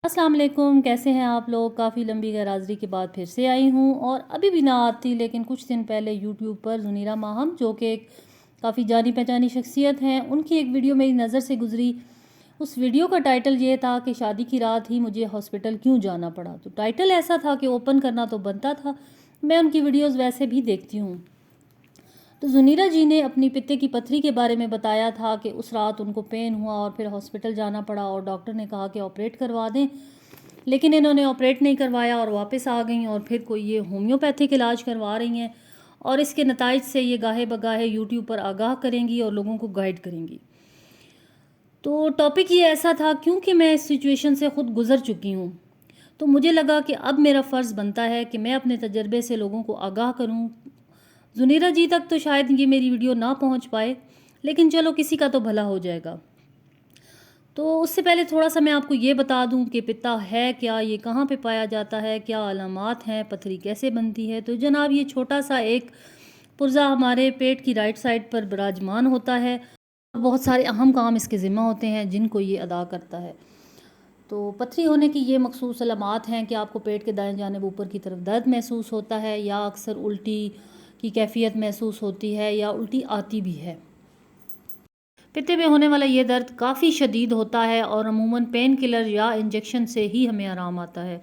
السلام علیکم، کیسے ہیں آپ لوگ؟ کافی لمبی غیر حاضری کے بعد پھر سے آئی ہوں، اور ابھی بھی نہ آتی لیکن کچھ دن پہلے یوٹیوب پر زنیرہ ماہم، جو کہ ایک کافی جانی پہچانی شخصیت ہیں، ان کی ایک ویڈیو میری نظر سے گزری۔ اس ویڈیو کا ٹائٹل یہ تھا کہ شادی کی رات ہی مجھے ہاسپٹل کیوں جانا پڑا۔ تو ٹائٹل ایسا تھا کہ اوپن کرنا تو بنتا تھا، میں ان کی ویڈیوز ویسے بھی دیکھتی ہوں۔ تو زنیرہ جی نے اپنی پتے کی پتھری کے بارے میں بتایا تھا کہ اس رات ان کو پین ہوا اور پھر ہاسپٹل جانا پڑا، اور ڈاکٹر نے کہا کہ آپریٹ کروا دیں، لیکن انہوں نے آپریٹ نہیں کروایا اور واپس آ گئیں، اور پھر کوئی یہ ہومیوپیتھک علاج کروا رہی ہیں، اور اس کے نتائج سے یہ گاہے بگاہے یوٹیوب پر آگاہ کریں گی اور لوگوں کو گائیڈ کریں گی۔ تو ٹاپک یہ ایسا تھا کیونکہ میں اس سچویشن سے خود گزر چکی ہوں، تو مجھے لگا کہ اب میرا فرض بنتا ہے کہ میں اپنے تجربے سے لوگوں کو آگاہ کروں۔ زنیرہ جی تک تو شاید یہ میری ویڈیو نہ پہنچ پائے، لیکن چلو کسی کا تو بھلا ہو جائے گا۔ تو اس سے پہلے تھوڑا سا میں آپ کو یہ بتا دوں کہ پتا ہے کیا، یہ کہاں پہ پایا جاتا ہے، کیا علامات ہیں، پتھری کیسے بنتی ہے۔ تو جناب، یہ چھوٹا سا ایک پرزہ ہمارے پیٹ کی رائٹ سائڈ پر براجمان ہوتا ہے، اور بہت سارے اہم کام اس کے ذمہ ہوتے ہیں جن کو یہ ادا کرتا ہے۔ تو پتھری ہونے کی یہ مخصوص علامات ہیں کہ آپ کو پیٹ کے دائیں جانب اوپر کی طرف درد محسوس ہوتا ہے، یا اکثر الٹی کی کیفیت محسوس ہوتی ہے، یا الٹی آتی بھی ہے۔ پتے میں ہونے والا یہ درد کافی شدید ہوتا ہے، اور عموماً پین کلر یا انجیکشن سے ہی ہمیں آرام آتا ہے۔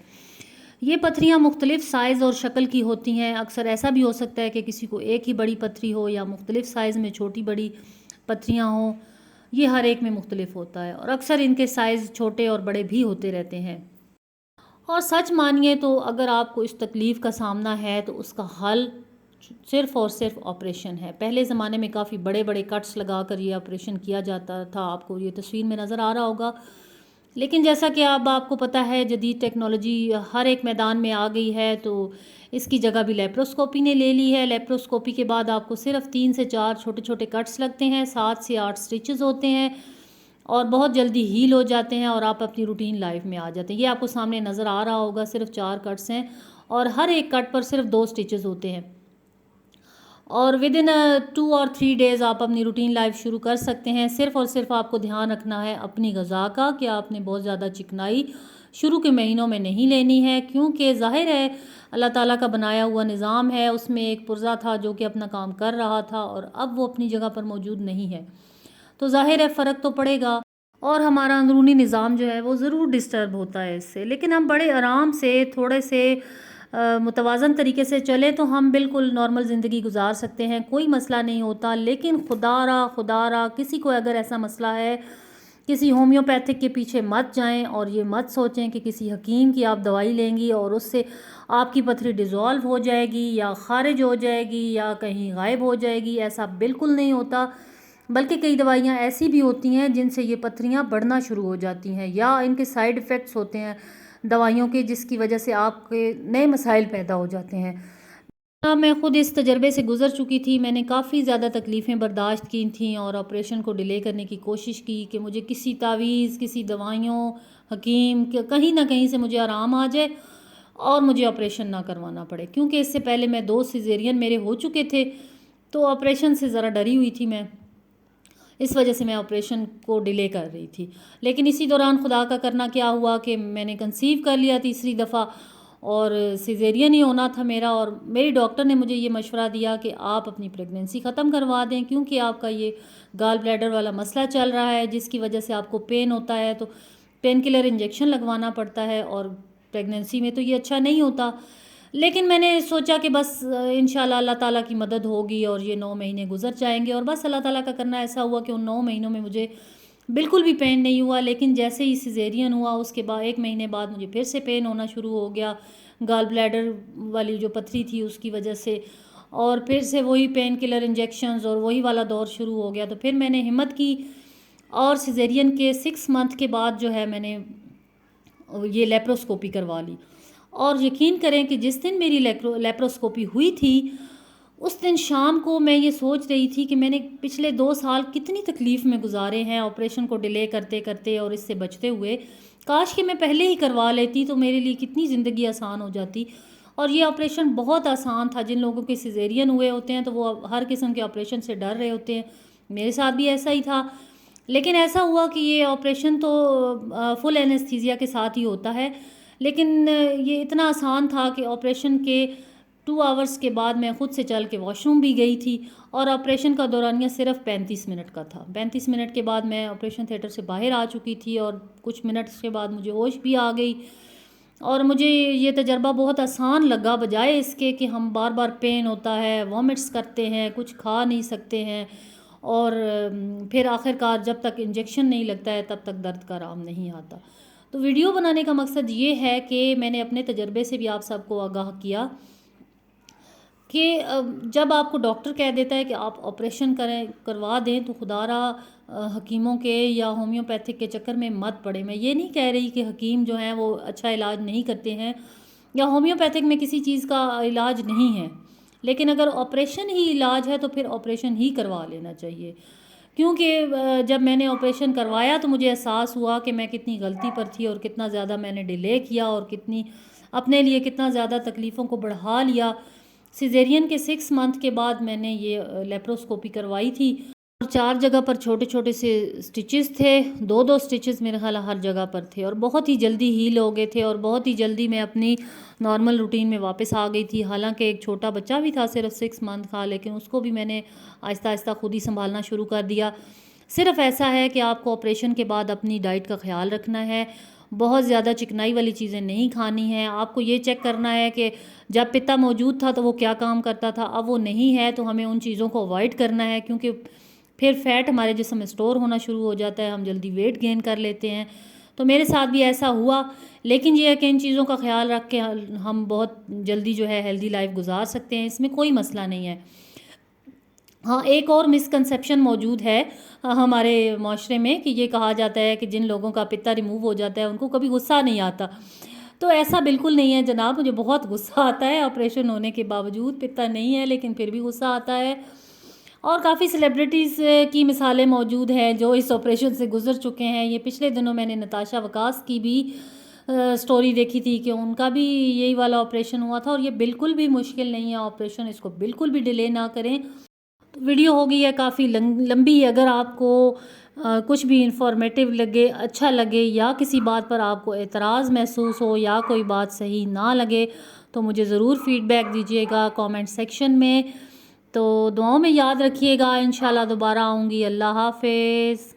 یہ پتھریاں مختلف سائز اور شکل کی ہوتی ہیں، اکثر ایسا بھی ہو سکتا ہے کہ کسی کو ایک ہی بڑی پتھری ہو، یا مختلف سائز میں چھوٹی بڑی پتھریاں ہوں، یہ ہر ایک میں مختلف ہوتا ہے، اور اکثر ان کے سائز چھوٹے اور بڑے بھی ہوتے رہتے ہیں۔ اور سچ مانیے تو اگر آپ کو اس تکلیف کا سامنا ہے تو اس کا حل صرف اور صرف آپریشن ہے۔ پہلے زمانے میں کافی بڑے بڑے کٹس لگا کر یہ آپریشن کیا جاتا تھا، آپ کو یہ تصویر میں نظر آ رہا ہوگا، لیکن جیسا کہ اب آپ کو پتہ ہے جدید ٹیکنالوجی ہر ایک میدان میں آ گئی ہے، تو اس کی جگہ بھی لیپروسکوپی نے لے لی ہے۔ لیپروسکوپی کے بعد آپ کو صرف 3 سے 4 چھوٹے چھوٹے کٹس لگتے ہیں، 7 سے 8 سٹیچز ہوتے ہیں، اور بہت جلدی ہیل ہو جاتے ہیں، اور آپ اپنی روٹین لائف میں آ جاتے ہیں۔ یہ آپ کو سامنے نظر آ رہا ہوگا، صرف 4 کٹس ہیں، اور ہر ایک کٹ پر صرف 2 سٹیچز ہوتے ہیں، اور ودن 2 اور 3 ڈیز آپ اپنی روٹین لائف شروع کر سکتے ہیں۔ صرف اور صرف آپ کو دھیان رکھنا ہے اپنی غذا کا، کہ آپ نے بہت زیادہ چکنائی شروع کے مہینوں میں نہیں لینی ہے، کیونکہ ظاہر ہے اللہ تعالیٰ کا بنایا ہوا نظام ہے، اس میں ایک پرزہ تھا جو کہ اپنا کام کر رہا تھا، اور اب وہ اپنی جگہ پر موجود نہیں ہے، تو ظاہر ہے فرق تو پڑے گا، اور ہمارا اندرونی نظام جو ہے وہ ضرور ڈسٹرب ہوتا ہے اس سے۔ لیکن ہم بڑے آرام سے تھوڑے سے متوازن طریقے سے چلیں تو ہم بالکل نارمل زندگی گزار سکتے ہیں، کوئی مسئلہ نہیں ہوتا۔ لیکن خدا را کسی کو اگر ایسا مسئلہ ہے، کسی ہومیوپیتھک کے پیچھے مت جائیں، اور یہ مت سوچیں کہ کسی حکیم کی آپ دوائی لیں گی اور اس سے آپ کی پتھری ڈیزالو ہو جائے گی، یا خارج ہو جائے گی، یا کہیں غائب ہو جائے گی۔ ایسا بالکل نہیں ہوتا، بلکہ کئی دوائیاں ایسی بھی ہوتی ہیں جن سے یہ پتھریاں بڑھنا شروع ہو جاتی ہیں، یا ان کے سائیڈ ایفیکٹس ہوتے ہیں دوائیوں کے، جس کی وجہ سے آپ کے نئے مسائل پیدا ہو جاتے ہیں۔ میں خود اس تجربے سے گزر چکی تھی، میں نے کافی زیادہ تکلیفیں برداشت کی تھیں، اور آپریشن کو ڈیلے کرنے کی کوشش کی کہ مجھے کسی تعویذ، کسی دوائیوں، حکیم کہیں نہ کہیں سے مجھے آرام آ جائے اور مجھے آپریشن نہ کروانا پڑے، کیونکہ اس سے پہلے میں 2 سیزیرین میرے ہو چکے تھے، تو آپریشن سے ذرا ڈری ہوئی تھی میں، اس وجہ سے میں آپریشن کو ڈیلے کر رہی تھی۔ لیکن اسی دوران خدا کا کرنا کیا ہوا کہ میں نے کنسیو کر لیا تیسری دفعہ، اور سیزیرین ہی ہونا تھا میرا، اور میری ڈاکٹر نے مجھے یہ مشورہ دیا کہ آپ اپنی پریگننسی ختم کروا دیں، کیونکہ آپ کا یہ گال بلیڈر والا مسئلہ چل رہا ہے، جس کی وجہ سے آپ کو پین ہوتا ہے، تو پین کلر انجیکشن لگوانا پڑتا ہے، اور پریگننسی میں تو یہ اچھا نہیں ہوتا۔ لیکن میں نے سوچا کہ بس انشاءاللہ اللہ تعالیٰ کی مدد ہوگی، اور یہ 9 مہینے گزر جائیں گے، اور بس اللہ تعالیٰ کا کرنا ایسا ہوا کہ ان 9 مہینوں میں مجھے بالکل بھی پین نہیں ہوا۔ لیکن جیسے ہی سیزیرین ہوا، اس کے بعد 1 مہینے بعد مجھے پھر سے پین ہونا شروع ہو گیا، گال بلیڈر والی جو پتھری تھی اس کی وجہ سے، اور پھر سے وہی پین کلر انجیکشنز اور وہی والا دور شروع ہو گیا۔ تو پھر میں نے ہمت کی، اور سیزیرین کے 6 منتھ کے بعد جو ہے میں نے یہ لیپروسکوپی کروا لی، اور یقین کریں کہ جس دن میری لیپروسکوپی ہوئی تھی، اس دن شام کو میں یہ سوچ رہی تھی کہ میں نے پچھلے 2 سال کتنی تکلیف میں گزارے ہیں آپریشن کو ڈیلے کرتے کرتے اور اس سے بچتے ہوئے، کاش کہ میں پہلے ہی کروا لیتی تو میرے لیے کتنی زندگی آسان ہو جاتی۔ اور یہ آپریشن بہت آسان تھا، جن لوگوں کے سیزیرین ہوئے ہوتے ہیں تو وہ ہر قسم کے آپریشن سے ڈر رہے ہوتے ہیں، میرے ساتھ بھی ایسا ہی تھا۔ لیکن ایسا ہوا کہ یہ آپریشن تو فل اینستھیزیا کے ساتھ ہی ہوتا ہے، لیکن یہ اتنا آسان تھا کہ آپریشن کے 2 آورس کے بعد میں خود سے چل کے واش روم بھی گئی تھی، اور آپریشن کا دورانیہ صرف 35 منٹ کا تھا۔ 35 منٹ کے بعد میں آپریشن تھیٹر سے باہر آ چکی تھی، اور کچھ منٹس کے بعد مجھے ہوش بھی آ گئی، اور مجھے یہ تجربہ بہت آسان لگا، بجائے اس کے کہ ہم بار بار پین ہوتا ہے، وامٹس کرتے ہیں، کچھ کھا نہیں سکتے ہیں، اور پھر آخر کار جب تک انجیکشن نہیں لگتا ہے تب تک درد کا آرام نہیں آتا۔ تو ویڈیو بنانے کا مقصد یہ ہے کہ میں نے اپنے تجربے سے بھی آپ سب کو آگاہ کیا کہ جب آپ کو ڈاکٹر کہہ دیتا ہے کہ آپ آپریشن کروا دیں تو خدا را حکیموں کے یا ہومیوپیتھک کے چکر میں مت پڑے۔ میں یہ نہیں کہہ رہی کہ حکیم جو ہیں وہ اچھا علاج نہیں کرتے ہیں یا ہومیوپیتھک میں کسی چیز کا علاج نہیں ہے، لیکن اگر آپریشن ہی علاج ہے تو پھر آپریشن ہی کروا لینا چاہیے، کیونکہ جب میں نے آپریشن کروایا تو مجھے احساس ہوا کہ میں کتنی غلطی پر تھی، اور کتنا زیادہ میں نے ڈیلے کیا، اور کتنی اپنے لیے کتنا زیادہ تکلیفوں کو بڑھا لیا۔ سیزیرین کے 6 منتھ کے بعد میں نے یہ لیپروسکوپی کروائی تھی، اور 4 جگہ پر چھوٹے چھوٹے سے سٹچز تھے، 2 سٹچز میرے خیال ہر جگہ پر تھے، اور بہت ہی جلدی ہیل ہو گئے تھے، اور بہت ہی جلدی میں اپنی نارمل روٹین میں واپس آ گئی تھی۔ حالانکہ ایک چھوٹا بچہ بھی تھا، صرف 6 منتھ کا، لیکن اس کو بھی میں نے آہستہ آہستہ خود ہی سنبھالنا شروع کر دیا۔ صرف ایسا ہے کہ آپ کو آپریشن کے بعد اپنی ڈائٹ کا خیال رکھنا ہے، بہت زیادہ چکنائی والی چیزیں نہیں کھانی ہیں۔ آپ کو یہ چیک کرنا ہے کہ جب پتا موجود تھا تو وہ کیا کام کرتا تھا، اب وہ نہیں ہے تو ہمیں ان چیزوں کو اوائڈ کرنا ہے، کیونکہ پھر فیٹ ہمارے جسم میں اسٹور ہونا شروع ہو جاتا ہے، ہم جلدی ویٹ گین کر لیتے ہیں۔ تو میرے ساتھ بھی ایسا ہوا، لیکن یہ ہے کہ ان چیزوں کا خیال رکھ کے ہم بہت جلدی جو ہے ہیلدی لائف گزار سکتے ہیں، اس میں کوئی مسئلہ نہیں ہے۔ ہاں، ایک اور مسکنسیپشن موجود ہے ہمارے معاشرے میں کہ یہ کہا جاتا ہے کہ جن لوگوں کا پتا ریموو ہو جاتا ہے ان کو کبھی غصہ نہیں آتا، تو ایسا بالکل نہیں ہے جناب۔ مجھے بہت غصہ آتا ہے، آپریشن ہونے کے باوجود پتا نہیں ہے لیکن پھر بھی غصہ آتا ہے، اور کافی سیلیبریٹیز کی مثالیں موجود ہیں جو اس آپریشن سے گزر چکے ہیں۔ یہ پچھلے دنوں میں نے نتاشا وکاس کی بھی سٹوری دیکھی تھی کہ ان کا بھی یہی والا آپریشن ہوا تھا، اور یہ بالکل بھی مشکل نہیں ہے آپریشن، اس کو بالکل بھی ڈیلے نہ کریں۔ تو ویڈیو ہو گئی ہے کافی لمبی، اگر آپ کو کچھ بھی انفارمیٹیو لگے، اچھا لگے، یا کسی بات پر آپ کو اعتراض محسوس ہو یا کوئی بات صحیح نہ لگے تو مجھے ضرور فیڈ بیک دیجیے گا کامنٹ سیکشن میں۔ تو دعاؤں میں یاد رکھیے گا، انشاءاللہ دوبارہ آؤں گی۔ اللہ حافظ۔